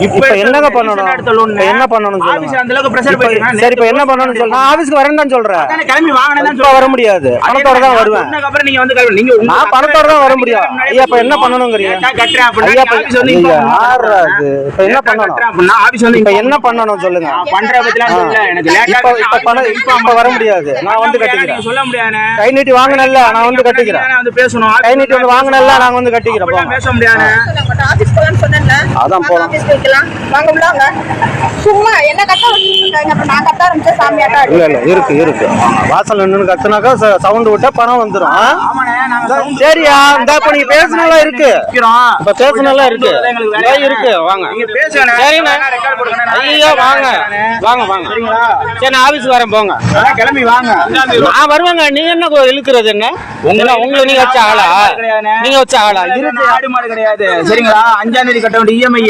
இப்ப என்னங்க பண்ணணும்? என்ன பண்ணணும் சரி, இப்ப என்ன பண்ணணும்னு சொல்ல நான் ஆபீஸ்க்கு வரேன்னு தான் சொல்றேன். வர முடியாது, பணத்தோட தான் வருவேன். நான் பணத்தோட தான் வர முடியும். ஐயா இப்ப என்ன பண்ணணும்ங்கறீங்க? ஐயா இப்ப என்ன பண்ணணும்? இப்ப என்ன பண்ணணும் சொல்லுங்க. இப்ப வர முடியாது, நான் வந்து கட்டிக்கிறேன். கை நீட்டி வாங்கினல்ல, நான் வந்து கட்டிக்கிறேன். கை நீட்டி வந்து வாங்கினல்ல, நாங்க வந்து கட்டிக்கிறோம். அதான் போலாம். சும்மா என்ன கட்ட வச்சிருக்காங்க, அப்ப நான் கட்ட ஆரம்பிச்சா சாமியாட்டா இல்ல இருக்கு வாசல் நின்னு கத்துனாக்கா சவுண்ட் விட்டா பணம் வந்துரும். சரியா, இந்த இப்ப நீங்க பேசணும்ல இருக்கு, இப்ப பேசணும்ல இருக்கு வாங்க. சரிண்ணா, ஐயா வாங்க வாங்க வாங்க. சரி நான் ஆபீஸ் வரேன், போங்க கிளம்பி வாங்க. நான் வருவாங்க. நீ என்ன இழுக்கிறது? என்ன உங்களை நீங்க வச்ச ஆளா? நீங்க வச்ச ஆளா? ஆடு மாடு கிடையாது சரிங்களா? 5ஆம் தேதி கட்ட வேண்டிய இஎம்ஐ